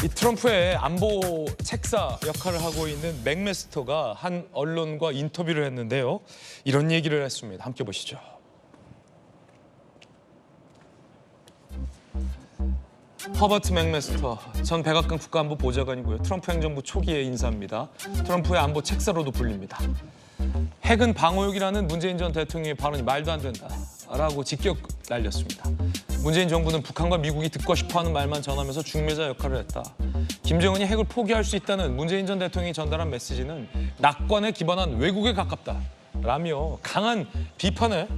이 트럼프의 안보 책사 역할을 하고 있는 맥메스터가 한 언론과 인터뷰를 했는데요. 이런 얘기를 했습니다. 함께 보시죠. 허버트 맥메스터 전 백악관 국가안보 보좌관이고요. 트럼프 행정부 초기의 인사입니다. 트럼프의 안보 책사로도 불립니다. 핵은 방어욕이라는 문재인 전 대통령의 발언이 말도 안 된다라고 직격 날렸습니다. 문재인 정부는 북한과 미국이 듣고 싶어하는 말만 전하면서 중매자 역할을 했다. 김정은이 핵을 포기할 수 있다는 문재인 전 대통령이 전달한 메시지는 낙관에 기반한 왜곡에 가깝다라며 강한 비판의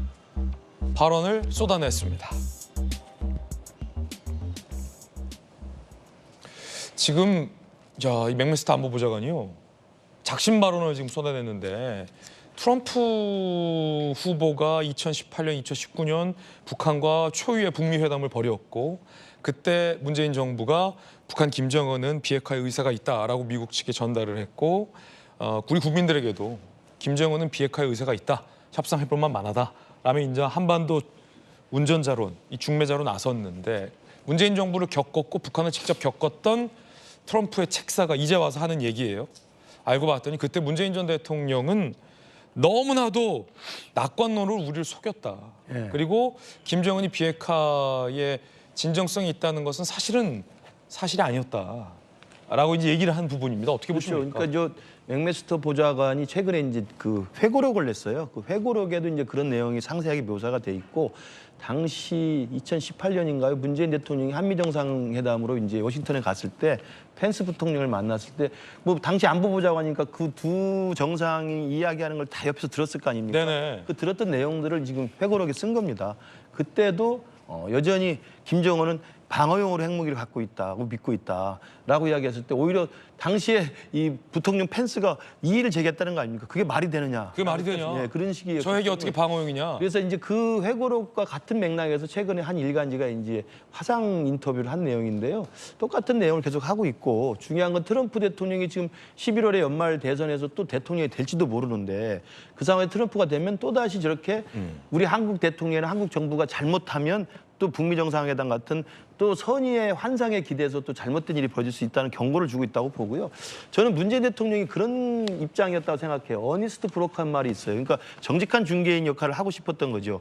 발언을 쏟아냈습니다. 지금 이 맥메스터 안보보좌관이요. 작심 발언을 지금 쏟아냈는데 트럼프 후보가 2018년, 2019년 북한과 초유의 북미 회담을 벌였고 그때 문재인 정부가 북한 김정은은 비핵화의 의사가 있다라고 미국 측에 전달을 했고 우리 국민들에게도 김정은은 비핵화의 의사가 있다. 협상해볼 만 만하다라며 이제 한반도 운전자론, 이 중매자로 나섰는데 문재인 정부를 겪었고 북한을 직접 겪었던 트럼프의 책사가 이제 와서 하는 얘기예요. 알고 봤더니 그때 문재인 전 대통령은 너무나도 낙관론으로 우리를 속였다. 예. 그리고 김정은이 비핵화에 진정성이 있다는 것은 사실이 아니었다라고 이제 얘기를 한 부분입니다. 어떻게 보십니까? 그러니까 맥메스터 보좌관이 최근에 이제 그 회고록을 냈어요. 그 회고록에도 이제 그런 내용이 상세하게 묘사가 돼 있고 당시 2018년인가요? 문재인 대통령이 한미 정상회담으로 이제 워싱턴에 갔을 때 펜스 부통령을 만났을 때 뭐 당시 안보보좌관이니까 그 두 정상이 이야기하는 걸 다 옆에서 들었을 거 아닙니까? 네네. 그 들었던 내용들을 지금 회고록에 쓴 겁니다. 그때도 여전히 김정은은 방어용으로 핵무기를 갖고 있다고 믿고 있다라고 이야기했을 때 오히려 당시에 이 부통령 펜스가 이의를 제기했다는 거 아닙니까? 그게 말이 되느냐? 그게 말이 되냐? 예, 그런 식이에요. 저 핵이 어떻게 방어용이냐? 그래서 이제 그 회고록과 같은 맥락에서 최근에 한 일간지가 이제 화상 인터뷰를 한 내용인데요. 똑같은 내용을 계속 하고 있고 중요한 건 트럼프 대통령이 지금 11월에 연말 대선에서 또 대통령이 될지도 모르는데 그 상황에 트럼프가 되면 또다시 저렇게 우리 한국 대통령이나 한국 정부가 잘못하면 또 북미 정상회담 같은 또 선의의 환상에 기대서 또 잘못된 일이 벌어질 수 있다는 경고를 주고 있다고 보고요. 저는 문재인 대통령이 그런 입장이었다고 생각해요. 어니스트 브로크한 말이 있어요. 그러니까 정직한 중개인 역할을 하고 싶었던 거죠.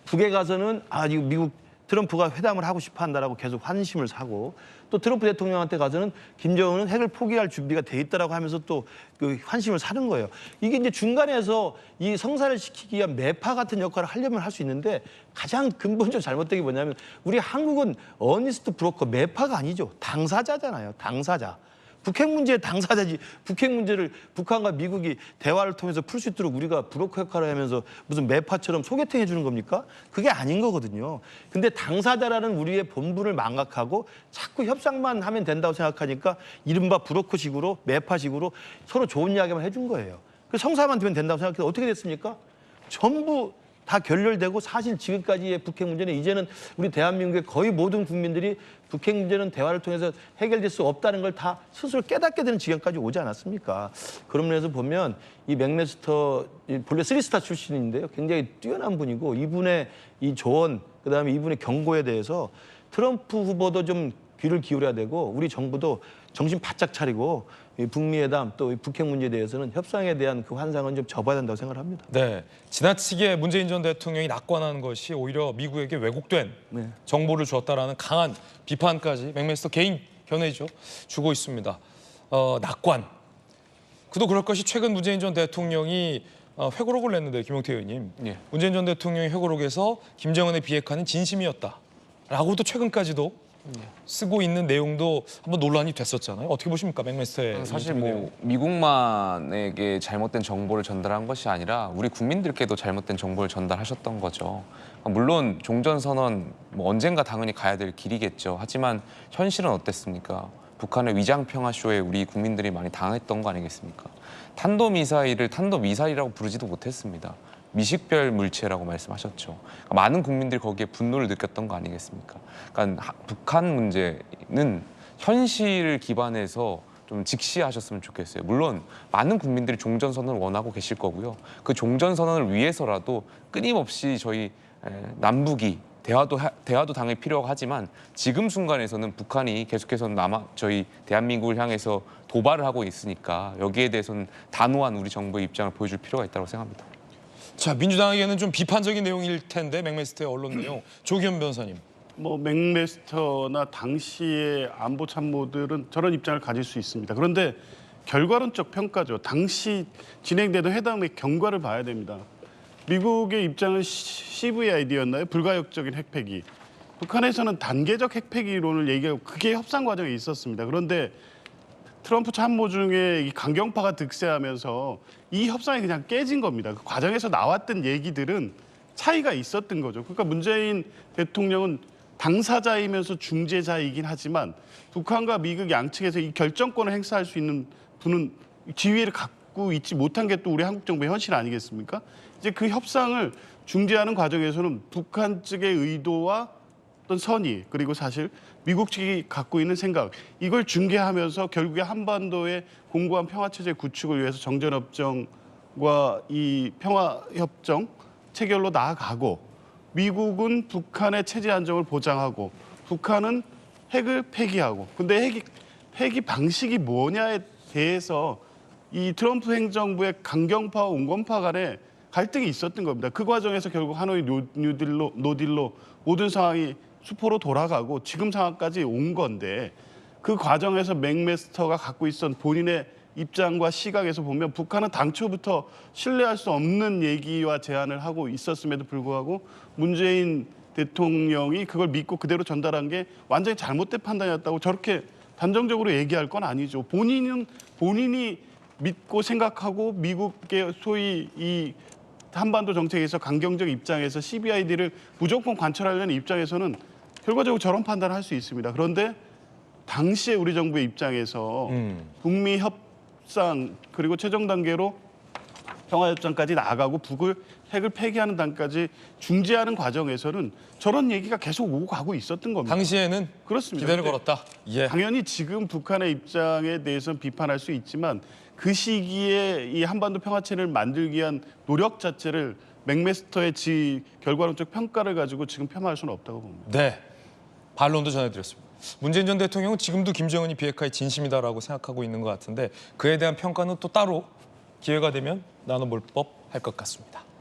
북에 가서는 이거 미국 트럼프가 회담을 하고 싶어 한다라고 계속 환심을 사고 또 트럼프 대통령한테 가서는 김정은은 핵을 포기할 준비가 돼 있다라고 하면서 또 그 환심을 사는 거예요. 이게 이제 중간에서 이 성사를 시키기 위한 매파 같은 역할을 하려면 할 수 있는데 가장 근본적으로 잘못된 게 뭐냐면 우리 한국은 어니스트 브로커 매파가 아니죠. 당사자잖아요. 당사자. 북핵 문제의 당사자지. 북핵 문제를 북한과 미국이 대화를 통해서 풀 수 있도록 우리가 브로커 역할을 하면서 무슨 매파처럼 소개팅 해주는 겁니까? 그게 아닌 거거든요. 근데 당사자라는 우리의 본분을 망각하고 자꾸 협상만 하면 된다고 생각하니까 이른바 브로커식으로 매파식으로 서로 좋은 이야기만 해준 거예요. 그 성사만 되면 된다고 생각해서 어떻게 됐습니까? 전부 다 결렬되고 사실 지금까지의 북핵 문제는 이제는 우리 대한민국의 거의 모든 국민들이 북핵 문제는 대화를 통해서 해결될 수 없다는 걸 다 스스로 깨닫게 되는 지경까지 오지 않았습니까? 그런 면에서 보면 이 맥메스터 본래 3스타 출신인데요. 굉장히 뛰어난 분이고 이분의 이 조언 그다음에 이분의 경고에 대해서 트럼프 후보도 좀 귀를 기울여야 되고 우리 정부도 정신 바짝 차리고 이 북미회담 또 이 북핵 문제에 대해서는 협상에 대한 그 환상은 좀 접어야 된다고 생각을 합니다. 네, 지나치게 문재인 전 대통령이 낙관하는 것이 오히려 미국에게 왜곡된 정보를 주었다라는 강한 비판까지 맥메스터 개인 견해죠 주고 있습니다. 낙관. 그도 그럴 것이 최근 문재인 전 대통령이 회고록을 냈는데 김용태 의원님, 문재인 전 대통령의 회고록에서 김정은의 비핵화는 진심이었다라고도 최근까지도 쓰고 있는 내용도 한번 논란이 됐었잖아요. 어떻게 보십니까, 맥메스터의 사실 미국만에게 잘못된 정보를 전달한 것이 아니라 우리 국민들께도 잘못된 정보를 전달하셨던 거죠. 물론 종전선언 언젠가 당연히 가야 될 길이겠죠. 하지만 현실은 어땠습니까? 북한의 위장평화쇼에 우리 국민들이 많이 당했던 거 아니겠습니까? 탄도미사일을 탄도미사일이라고 부르지도 못했습니다. 미식별 물체라고 말씀하셨죠. 많은 국민들이 거기에 분노를 느꼈던 거 아니겠습니까? 그러니까 북한 문제는 현실을 기반해서 좀 직시하셨으면 좋겠어요. 물론 많은 국민들이 종전선언을 원하고 계실 거고요. 그 종전선언을 위해서라도 끊임없이 저희 남북이 대화도 당연히 필요하고 하지만 지금 순간에서는 북한이 계속해서 저희 대한민국을 향해서 도발을 하고 있으니까 여기에 대해서는 단호한 우리 정부의 입장을 보여줄 필요가 있다고 생각합니다. 자, 민주당에게는 좀 비판적인 내용일 텐데 맥메스터의 언론 내용 조기현 변호사님. 뭐 맥메스터나 당시의 안보 참모들은 저런 입장을 가질 수 있습니다. 그런데 결과론적 평가죠. 당시 진행되던 회담의 경과를 봐야 됩니다. 미국의 입장은 CVID였나요? 불가역적인 핵폐기. 북한에서는 단계적 핵폐기론을 얘기하고 그게 협상 과정에 있었습니다. 그런데 트럼프 참모 중에 이 강경파가 득세하면서 이 협상이 그냥 깨진 겁니다. 그 과정에서 나왔던 얘기들은 차이가 있었던 거죠. 그러니까 문재인 대통령은 당사자이면서 중재자이긴 하지만 북한과 미국 양측에서 이 결정권을 행사할 수 있는 분은 지위를 갖고 있지 못한 게 또 우리 한국 정부의 현실 아니겠습니까? 이제 그 협상을 중재하는 과정에서는 북한 측의 의도와 어떤 선의 그리고 사실 미국 측이 갖고 있는 생각 이걸 중개하면서 결국에 한반도의 공고한 평화체제 구축을 위해서 정전협정과 이 평화협정 체결로 나아가고 미국은 북한의 체제 안정을 보장하고 북한은 핵을 폐기하고 근데 폐기 방식이 뭐냐에 대해서 이 트럼프 행정부의 강경파와 온건파 간에 갈등이 있었던 겁니다. 그 과정에서 결국 하노이 노딜로 모든 상황이 수포로 돌아가고 지금 상황까지 온 건데 그 과정에서 맥메스터가 갖고 있었던 본인의 입장과 시각에서 보면 북한은 당초부터 신뢰할 수 없는 얘기와 제안을 하고 있었음에도 불구하고 문재인 대통령이 그걸 믿고 그대로 전달한 게 완전히 잘못된 판단이었다고 저렇게 단정적으로 얘기할 건 아니죠. 본인이 믿고 생각하고 미국의 소위 이 한반도 정책에서 강경적 입장에서 CVID를 무조건 관철하려는 입장에서는 결과적으로 저런 판단을 할 수 있습니다. 그런데 당시에 우리 정부의 입장에서 북미 협상 그리고 최종 단계로 평화협정까지 나아가고 핵을 폐기하는 단까지 중재하는 과정에서는 저런 얘기가 계속 오고 가고 있었던 겁니다. 당시에는 그렇습니다. 기대를 걸었다. 예. 당연히 지금 북한의 입장에 대해서는 비판할 수 있지만 그 시기에 이 한반도 평화체를 만들기 위한 노력 자체를 맥메스터의 결과론적 평가를 가지고 지금 폄하할 수는 없다고 봅니다. 네. 반론도 전해드렸습니다. 문재인 전 대통령은 지금도 김정은이 비핵화에 진심이다라고 생각하고 있는 것 같은데 그에 대한 평가는 또 따로 기회가 되면 나눠볼 법 할 것 같습니다.